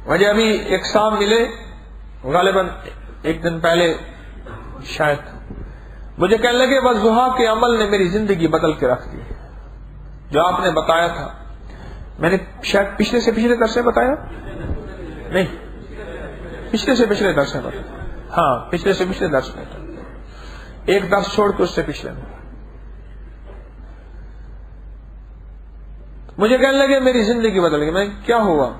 مجھے ابھی ایک صاحب ملے غالباً ایک دن پہلے شاید، مجھے کہنے لگے والضحیٰ کے عمل نے میری زندگی بدل کے رکھ دی. جو آپ نے بتایا تھا، میں نے شاید پچھلے سے پچھلے درس میں بتایا نہیں، پچھلے سے پچھلے درس میں بتایا، ہاں پچھلے سے پچھلے درس میں، ایک درس چھوڑ کے اس سے پچھلے میں. مجھے کہنے لگے میری زندگی بدل گئی. میں کیا ہوا؟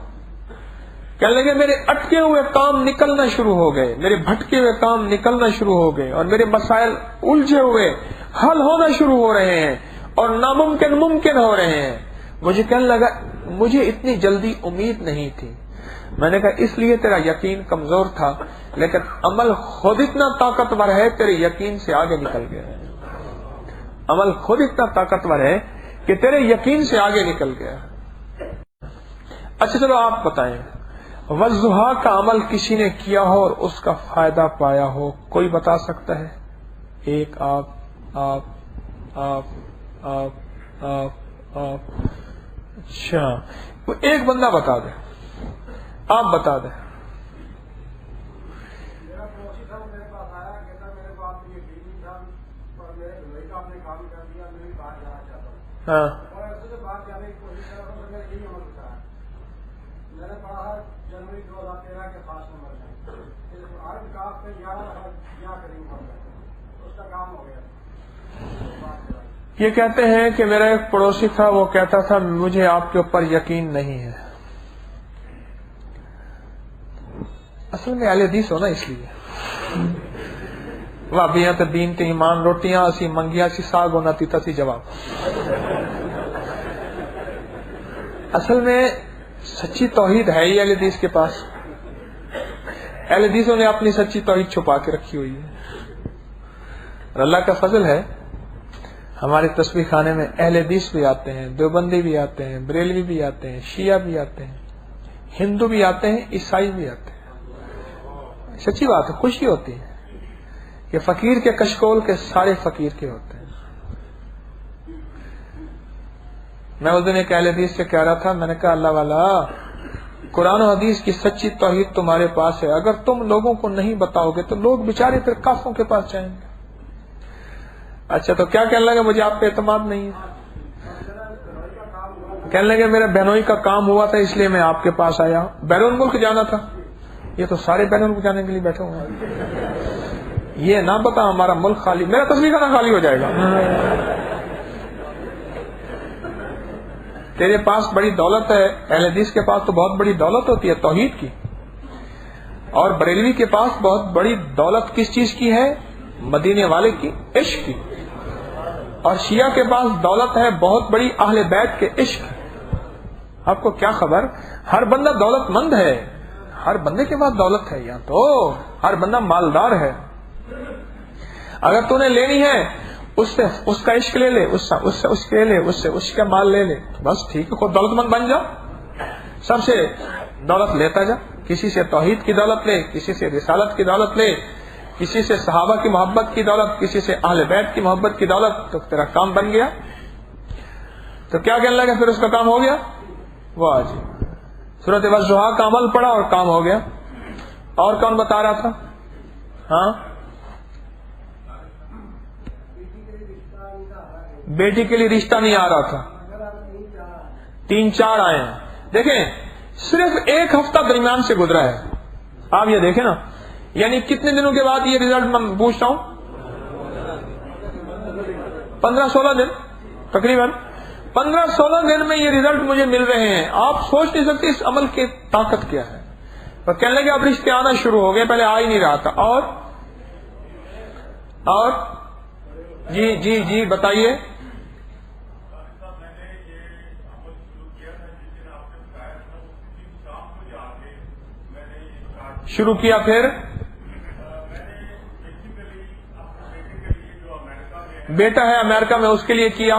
کہنے لگے میرے اٹکے ہوئے کام نکلنا شروع ہو گئے، میرے بھٹکے ہوئے کام نکلنا شروع ہو گئے، اور میرے مسائل الجھے ہوئے حل ہونا شروع ہو رہے ہیں، اور ناممکن ممکن ہو رہے ہیں. مجھے کہنے لگا مجھے اتنی جلدی امید نہیں تھی. میں نے کہا اس لیے تیرا یقین کمزور تھا، لیکن عمل خود اتنا طاقتور ہے تیرے یقین سے آگے نکل گیا. عمل خود اتنا طاقتور ہے کہ تیرے یقین سے آگے نکل گیا. اچھا چلو آپ بتائیں، والضحیٰ کا عمل کسی نے کیا ہو اور اس کا فائدہ پایا ہو، کوئی بتا سکتا ہے؟ ایک آپ اچھا ایک بندہ بتا دے، آپ بتا دیں. ہاں یہ کہتے ہیں کہ میرا ایک پڑوسی تھا، وہ کہتا تھا مجھے آپ کے اوپر یقین نہیں ہے. اصل میں اہل حدیث ہونا اس لیے وابیاں تے دین تے ایمان روٹیاں اسی منگیا سی ساگ ہونا تیتا سی جواب. اصل میں سچی توحید ہے ہی اہل حدیث کے پاس. اہل حدیثوں نے اپنی سچی توحید چھپا کے رکھی ہوئی ہے. اور اللہ کا فضل ہے ہمارے تسبیح خانے میں اہل حدیث بھی آتے ہیں، دیوبندی بھی آتے ہیں، بریلوی بھی آتے ہیں، شیعہ بھی آتے ہیں، ہندو بھی آتے ہیں، عیسائی بھی آتے ہیں. سچی بات ہے، خوشی ہوتی ہے کہ فقیر کے کشکول کے سارے فقیر کے ہوتے ہیں. میں اس دن ایک اہل حدیث سے کہہ رہا تھا، میں نے کہا اللہ والا قرآن و حدیث کی سچی توحید تمہارے پاس ہے، اگر تم لوگوں کو نہیں بتاؤ گے تو لوگ بیچارے پھر کافروں کے پاس جائیں گے. اچھا تو کیا کہنے لگے مجھے آپ پہ اعتماد نہیں ہے؟ کہنے لگے میرا بہنوئی کا کام ہوا تھا اس لیے میں آپ کے پاس آیا. بیرون ملک جانا تھا. یہ تو سارے بیرون ملک جانے کے لیے بیٹھے ہوئے ہیں. یہ نہ پتا ہمارا ملک خالی، میرا تسبیح خانہ خالی ہو جائے گا. تیرے پاس بڑی دولت ہے. اہل حدیث کے پاس تو بہت بڑی دولت ہوتی ہے توحید کی، اور بریلوی کے پاس بہت بڑی دولت کس چیز کی ہے؟ مدینے والے کی، عشق کی. اور شیعہ کے پاس دولت ہے بہت بڑی اہل بیت کے عشق. آپ کو کیا خبر؟ ہر بندہ دولت مند ہے، ہر بندے کے پاس دولت ہے. یہاں تو ہر بندہ مالدار ہے. اگر تو نے لینی ہے اس سے اس کا عشق لے لے، اس سے اس کے لے، اس سے اس کا مال لے لے، بس ٹھیک ہے، خود دولت مند بن جا. سب سے دولت لیتا جا. کسی سے توحید کی دولت لے، کسی سے رسالت کی دولت لے، کسی سے صحابہ کی محبت کی دولت، کسی سے اہل بیت کی محبت کی دولت، تو تیرا کام بن گیا. تو کیا کہنے لگا پھر اس کا کام ہو گیا؟ واہ جی، سورۃ والضحیٰ کا عمل پڑا اور کام ہو گیا. اور کون بتا رہا تھا؟ ہاں بیٹی کے لیے رشتہ نہیں آ رہا تھا، 3-4 آئے ہیں. دیکھیں صرف ایک ہفتہ درمیان سے گزرا ہے. آپ یہ دیکھیں نا، یعنی کتنے دنوں کے بعد یہ رزلٹ میں پوچھتا ہوں؟ 15-16 دن تقریباً. 15-16 دن میں یہ رزلٹ مجھے مل رہے ہیں. آپ سوچ نہیں سکتے اس عمل کی طاقت کیا ہے. اور کہنے لگے اب رشتے آنا شروع ہو گئے، پہلے آ ہی نہیں رہا تھا. اور جی بتائیے. شروع کیا، پھر بیٹا ہے امریکہ میں، اس کے لیے کیا.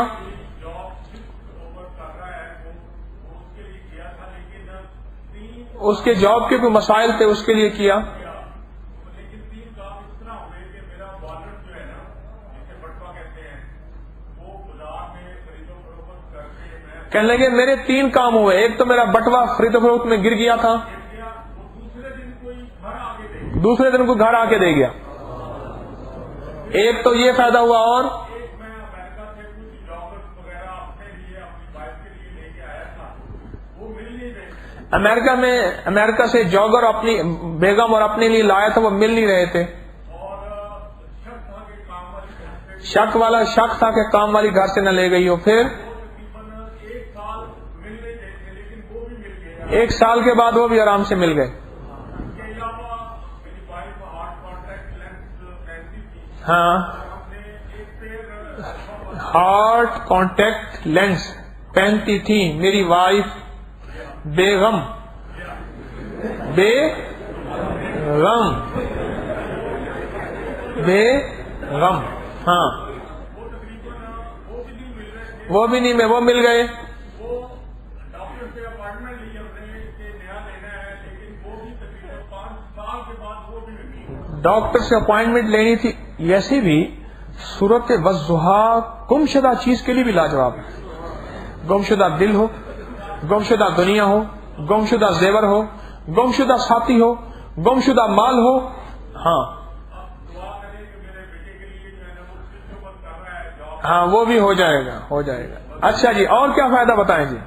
اس کے جاب کے کوئی مسائل تھے، اس کے لیے کیا. کہنے لگے میرے 3 کام ہوئے. ایک تو میرا بٹوا خرید و فروخت میں گر گیا تھا، دوسرے دن کو گھر آ کے دے گیا. ایک تو یہ فائدہ ہوا. اور امریکہ سے جاگر اپنی بیگم اور اپنے لیے لایا تھا, وہ مل نہیں رہے تھے. شک تھا کہ کام والی گھر سے نہ لے گئی ہو. پھر 1 سال کے بعد وہ بھی آرام سے مل گئے. ہاں, ہارٹ کانٹیکٹ لینس پہنتی تھی میری وائف بیگم. ہاں, وہ بھی نہیں, وہ مل گئے. ڈاکٹر سے اپوائنٹمنٹ لینی تھی. ایسی بھی صورت والضحیٰ گمشدہ چیز کے لیے بھی لاجواب ہے. گمشدہ دل ہو, گمشدہ دنیا ہو, گمشدہ زیور ہو, گمشدہ ساتھی ہو, گمشدہ مال ہو. ہاں وہ بھی ہو جائے گا. اچھا جی, اور کیا فائدہ بتائیں جی.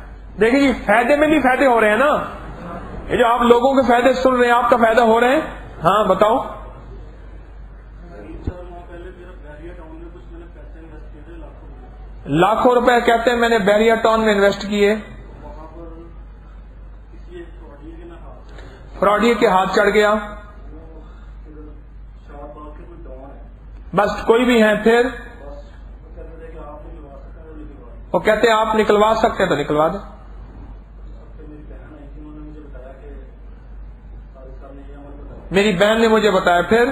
دیکھیں جی, فائدے میں بھی فائدے ہو رہے ہیں نا. یہ جو آپ لوگوں کے فائدے سن رہے ہیں, آپ کا فائدہ ہو رہے ہیں. ہاں بتاؤ. لاکھوں روپے کہتے ہیں میں نے بحریہ ٹاؤن میں انویسٹ کیے. فراڈی کے ہاتھ چڑھ گیا. بس کوئی بھی ہے. پھر وہ کہتے ہیں آپ نکلوا سکتے ہیں تو نکلوا دیں. میری بہن نے مجھے بتایا. پھر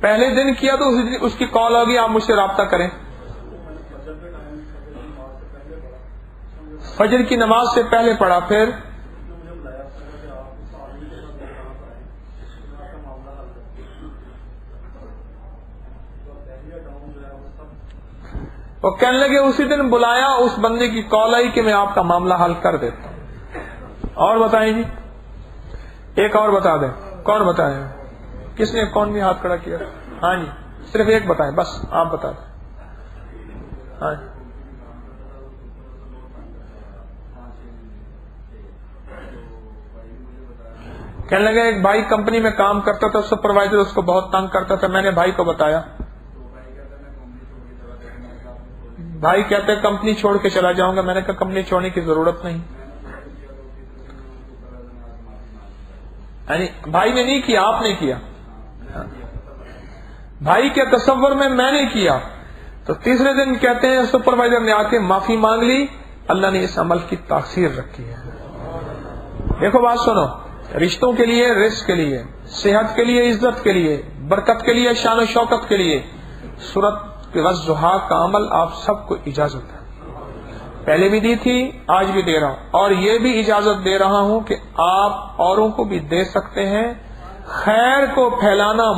پہلے دن کیا تو اس کی کال ہوگی, آپ مجھ سے رابطہ کریں. فجر کی نماز سے پہلے پڑھا. پھر وہ کہنے لگے اسی دن بلایا, اس بندے کی کال آئی کہ میں آپ کا معاملہ حل کر دیتا ہوں. اور بتائیں جی, ایک اور بتا دیں. کون بتائے, کس نے کون بھی ہاتھ کھڑا کیا؟ ہاں جی, صرف ایک بتائیں بس, آپ بتا دیں. ہاں جی. کہنے لگے ایک بھائی کمپنی میں کام کرتا تھا, سپروائزر اس کو بہت تنگ کرتا تھا. میں نے بھائی کو بتایا. بھائی کہتے کمپنی چھوڑ کے چلا جاؤں گا. میں نے کہا کمپنی چھوڑنے کی ضرورت نہیں. یعنی بھائی نے نہیں کیا, آپ نے کیا. بھائی کے تصور میں نے کیا. تو تیسرے دن کہتے ہیں سپروائزر نے آ کے معافی مانگ لی. اللہ نے اس عمل کی تاثیر رکھی ہے. دیکھو بات سنو, رشتوں کے لیے, رزق کے لیے, صحت کے لیے, عزت کے لیے, برکت کے لیے, شان و شوکت کے لیے سورت والضحیٰ کا عمل آپ سب کو اجازت ہے. پہلے بھی دی تھی, آج بھی دے رہا ہوں, اور یہ بھی اجازت دے رہا ہوں کہ آپ اوروں کو بھی دے سکتے ہیں. خیر کو پھیلانا